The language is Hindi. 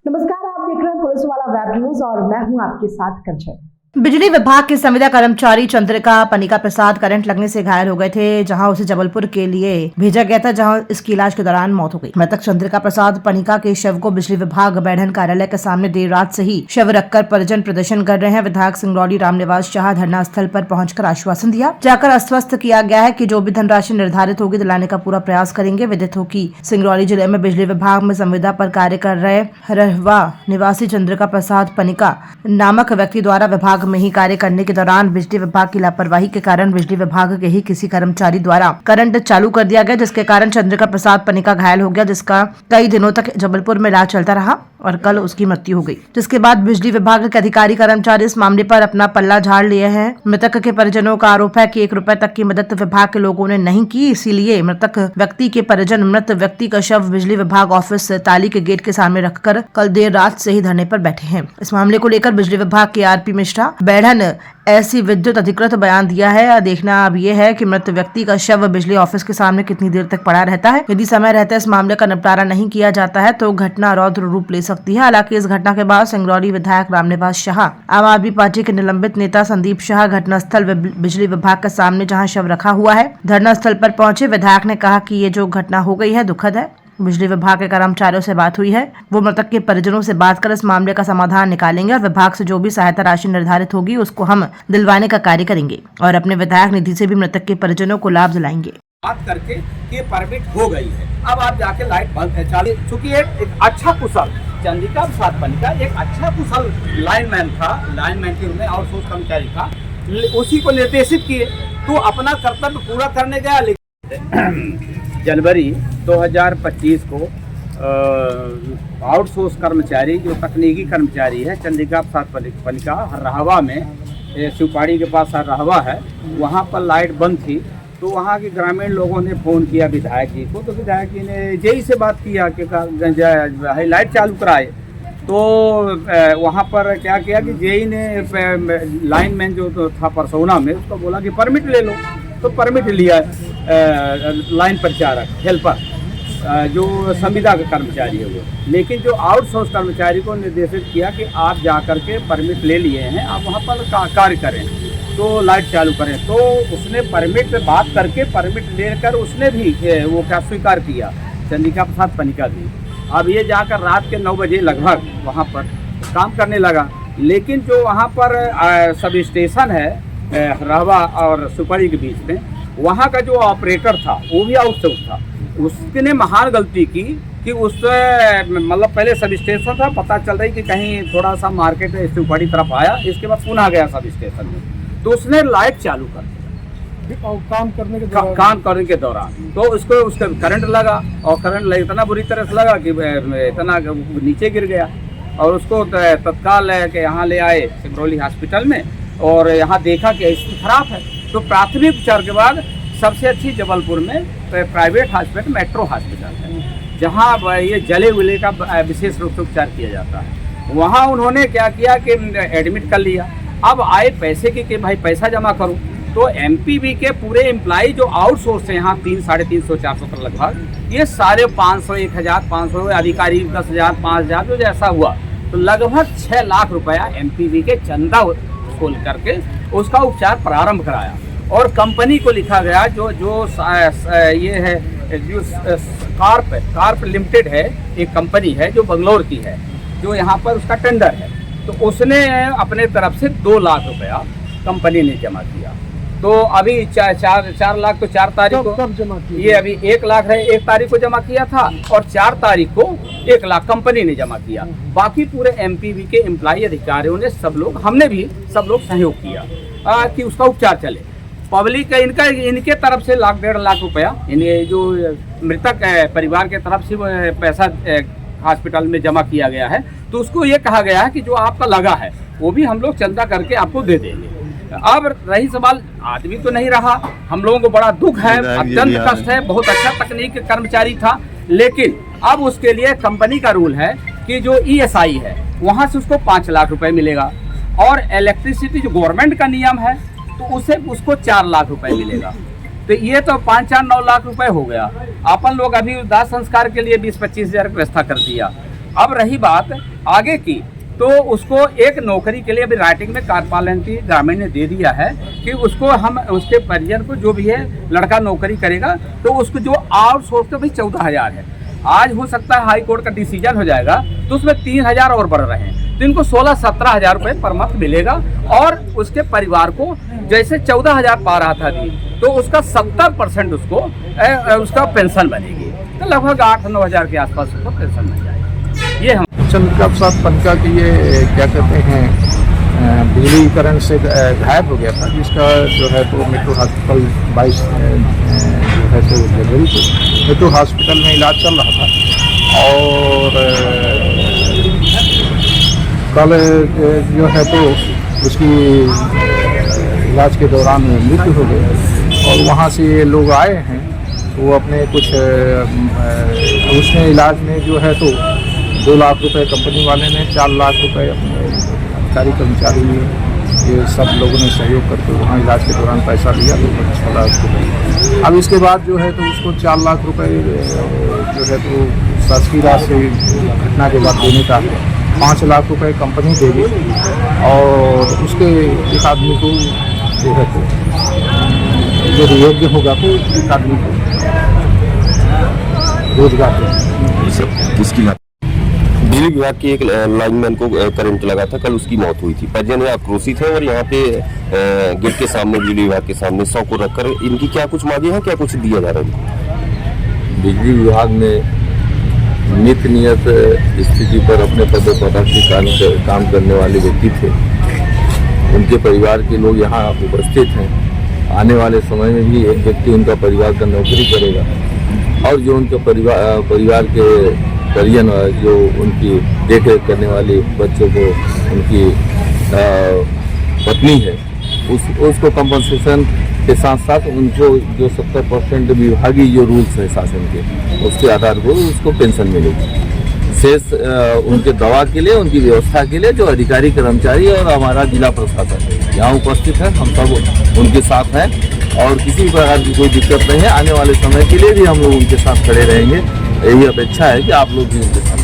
नमस्कार, आप देख रहे हैं पुलिस वाला वेब न्यूज और मैं हूं आपके साथ कंचन। बिजली विभाग के संविदा कर्मचारी चंद्रिका पनिका प्रसाद करंट लगने से घायल हो गए थे, जहां उसे जबलपुर के लिए भेजा गया था, जहां इसकी इलाज के दौरान मौत हो गई। मृतक चंद्रिका प्रसाद पनिका के शव को बिजली विभाग बैठन कार्यालय के सामने देर रात से ही शव रखकर परिजन प्रदर्शन कर रहे हैं। विधायक सिंगरौली रामनिवास शाह धरना स्थल पर पहुंचकर आश्वासन दिया, जाकर आश्वस्त किया गया है कि जो भी धनराशि निर्धारित होगी दिलाने का पूरा प्रयास करेंगे। विदित हो कि सिंगरौली जिले में बिजली विभाग में संविदा पर कार्य कर रहे हरहवा निवासी चंद्रिका प्रसाद पनिका नामक व्यक्ति द्वारा विभाग में ही कार्य करने के दौरान बिजली विभाग की लापरवाही के कारण बिजली विभाग के ही किसी कर्मचारी द्वारा करंट चालू कर दिया गया, जिसके कारण चंद्रिका प्रसाद पनिका घायल हो गया, जिसका कई दिनों तक जबलपुर में इलाज चलता रहा और कल उसकी मृत्यु हो गई। जिसके बाद बिजली विभाग के अधिकारी कर्मचारी इस मामले पर अपना पल्ला झाड़ लिए हैं। मृतक के परिजनों का आरोप है कि 1 रुपए तक की मदद विभाग के लोगों ने नहीं की, इसीलिए मृतक व्यक्ति के परिजन मृत व्यक्ति का शव बिजली विभाग ऑफिस ताली के गेट के सामने रखकर कल देर रात से ही धरने पर बैठे हैं। इस मामले को लेकर बिजली विभाग के आरपी मिश्रा बैठन ऐसी विद्युत अधिकृत बयान दिया है। देखना अब ये है कि मृत व्यक्ति का शव बिजली ऑफिस के सामने कितनी देर तक पड़ा रहता है। यदि समय रहते इस मामले का निपटारा नहीं किया जाता है तो घटना रौद्र रूप ले सकती है। हालांकि इस घटना के बाद सिंगरौली विधायक रामनिवास शाह, आम आदमी पार्टी के निलंबित नेता संदीप शाह घटनास्थल बिजली विभाग के सामने जहाँ शव रखा हुआ है धरना स्थल पर पहुंचे। विधायक ने कहा कि ये जो घटना हो गई है दुखद है। बिजली विभाग के कर्मचारियों से बात हुई है, वो मृतक के परिजनों से बात कर इस मामले का समाधान निकालेंगे और विभाग से जो भी सहायता राशि निर्धारित होगी उसको हम दिलवाने का कार्य करेंगे और अपने विधायक निधि से भी मृतक के परिजनों को लाभ दिलाएंगे। बात करके ये परमिट हो गई है, अब आप जाके लाइट बंद है चालू। चूंकि एक अच्छा कुशल चंद्रिका प्रसाद पनिका एक अच्छा कुशल लाइनमैन था, लाइनमैन के रूप में आउटसोर्स कर्मचारी था, उसी को निर्देशित किए तो अपना कर्तव्य पूरा करने गया। लेकिन जनवरी 2025 को आउटसोर्स कर्मचारी जो तकनीकी कर्मचारी है चंद्रिका प्रसाद पनिका हरहवा में, शिवपाड़ी के पास हरहवा है, वहाँ पर लाइट बंद थी। तो वहाँ के ग्रामीण लोगों ने फ़ोन किया विधायक जी को, तो विधायक जी ने जेई से बात किया कि लाइट चालू कराए। तो वहाँ पर क्या किया कि जेई ने लाइनमैन जो था परसोना में उसको बोला कि परमिट ले लो, तो परमिट लिया लाइन परिचारक हेल्पर जो संविदा का कर्मचारी है वो। लेकिन जो आउटसोर्स कर्मचारी को निर्देशित किया कि आप जा कर के परमिट ले लिए हैं, आप वहाँ पर कार्य करें, तो लाइट चालू करें। तो उसने परमिट पे बात करके परमिट लेकर उसने भी वो क्या स्वीकार किया, चंद्रिका प्रसाद पनिका भी। अब ये जाकर रात के 9 बजे लगभग वहाँ पर काम करने लगा। लेकिन जो वहाँ पर सब स्टेशन है रहवा और सुपारी के बीच में, वहाँ का जो ऑपरेटर था वो भी आउटसोर्स था। उसने महान गलती की कि उससे मतलब पहले सब स्टेशन था, पता चल रही कि कहीं थोड़ा सा मार्केट सुपारी तरफ आया, इसके बाद पुनः गया सब स्टेशन में, तो उसने लाइट चालू कर दिया काम करने के दौरान। तो उसका करंट लगा और करंट इतना बुरी तरह से लगा कि इतना नीचे गिर गया और उसको तत्काल के यहाँ ले आए सिंगरौली हॉस्पिटल में और यहाँ देखा कि स्थिति खराब है। तो प्राथमिक उपचार के बाद सबसे अच्छी जबलपुर में प्राइवेट हॉस्पिटल मेट्रो हॉस्पिटल है, जहाँ ये जले उले का विशेष रूप से उपचार किया जाता है। वहाँ उन्होंने क्या किया कि एडमिट कर लिया। अब आए पैसे की कि भाई पैसा जमा करो, तो एमपीवी के पूरे एम्प्लॉई जो आउटसोर्स है यहाँ 300, 350, 400 तक लगभग, ये सारे 500, 1000, 500 अधिकारी 10,000, 5,000 जो जैसा हुआ, तो लगभग 6 लाख रुपया एमपीवी के चंदा खोल करके उसका उपचार प्रारंभ कराया। और कंपनी को लिखा गया जो ये है जो कार्प लिमिटेड है, एक कंपनी है जो बंगलोर की है, जो यहाँ पर उसका टेंडर है, तो उसने अपने तरफ से 2 लाख रुपया कंपनी ने जमा किया। तो अभी 4 लाख तो 4 तारीख को जमा किया, ये अभी 1 लाख है 1 तारीख को जमा किया था और 4 तारीख को 1 लाख कंपनी ने जमा किया। बाकी पूरे एमपीवी के एम्प्लॉई अधिकारियों ने हमने भी सब लोग सहयोग किया कि उसका उपचार चले। पब्लिक इनके तरफ से 1 लाख 1.5 लाख रुपया जो मृतक परिवार के तरफ से पैसा हॉस्पिटल में जमा किया गया है, तो उसको ये कहा गया है कि जो आपका लगा है वो भी हम लोग चंदा करके आपको दे देंगे। अब रही सवाल, आदमी तो नहीं रहा, हम लोगों को बड़ा दुख है, अत्यंत कष्ट है, बहुत अच्छा तकनीक कर्मचारी था। लेकिन अब उसके लिए कंपनी का रूल है कि जो ईएसआई है वहाँ से उसको 5 लाख रुपए मिलेगा और इलेक्ट्रिसिटी जो गवर्नमेंट का नियम है तो उसको 4 लाख रुपए मिलेगा। तो ये तो 5, 4, 9 लाख रुपए हो गया। अपन लोग अभी दाह संस्कार के लिए 20-25 हज़ार व्यवस्था कर दिया। अब रही बात, आगे की, तो उसको एक नौकरी के लिए अभी राइटिंग में कार्यपालन की ग्रामीण ने दे दिया है कि उसको हम उसके परिजन को जो भी है लड़का नौकरी करेगा तो उसको जो आउटसोर्स का भाई 14,000 है। आज हो सकता है हाई कोर्ट का डिसीजन हो जाएगा तो उसमें 3,000 और बढ़ रहे हैं, तो इनको 16-17,000 रुपये पर मंथ मिलेगा। और उसके परिवार को जैसे 14,000 पा रहा था अभी, तो उसका 70% उसका पेंशन बनेगी, तो लगभग 8-9 हज़ार के आसपास उसको पेंशन मिल जाएगी। ये हम चंद्रिका प्रसाद पनिका की ये क्या कहते हैं बिजली करंट से घायल हो गया था, जिसका जो है तो मेट्रो हॉस्पिटल 22 जो है तो जनवरी को मेट्रो हॉस्पिटल में इलाज चल रहा था। और कल जो है तो उसकी इलाज के दौरान मृत्यु हो गई। और वहाँ से ये लोग आए हैं, वो अपने कुछ उसने इलाज में जो है तो 2 लाख रुपए कंपनी वाले ने, 4 लाख रुपए अपने अधिकारी कर्मचारी ने, ये सब लोगों ने सहयोग करके वहाँ इलाज के दौरान पैसा लिया, लगभग 6 लाख रुपये। अब इसके बाद जो है तो उसको 4 लाख रुपए जो है तो शासकीय राशि से घटना के बाद देने का 5 लाख रुपए कंपनी देगी। और उसके एक आदमी को जो है तो जो योग्य होगा तो एक आदमी को रोजगार देगी। किसकी बात? बिजली विभाग के एक लाइनमैन को करंट लगा था, कल उसकी मौत हुई थी। परिजन आक्रोशित है और यहाँ पे गेट के सामने बिजली विभाग के सामने 100 को रखकर इनकी क्या कुछ मांगे हैं, क्या कुछ दिया जा रहा है? बिजली विभाग में नित नियत स्थिति पर अपने पद के काम करने वाले व्यक्ति थे। उनके परिवार के लोग यहाँ उपस्थित हैं। आने वाले समय में भी एक व्यक्ति उनका परिवार का नौकरी करेगा और जो उनके परिवार के परिजन जो उनकी देखरेख करने वाली बच्चों को उनकी पत्नी है उसको कंपनसेशन के साथ साथ उनको जो 70% विभागीय जो रूल्स है शासन के, उसके आधार पर उसको पेंशन मिलेगी। शेष उनके दवा के लिए, उनकी व्यवस्था के लिए जो अधिकारी कर्मचारी और हमारा जिला प्रशासन यहाँ उपस्थित है, हम सब उनके साथ हैं और किसी भी प्रकार की कोई दिक्कत नहीं है। आने वाले समय के लिए भी हम लोग उनके साथ खड़े रहेंगे। यही अपेक्षा है कि आप लोग भी उनके साथ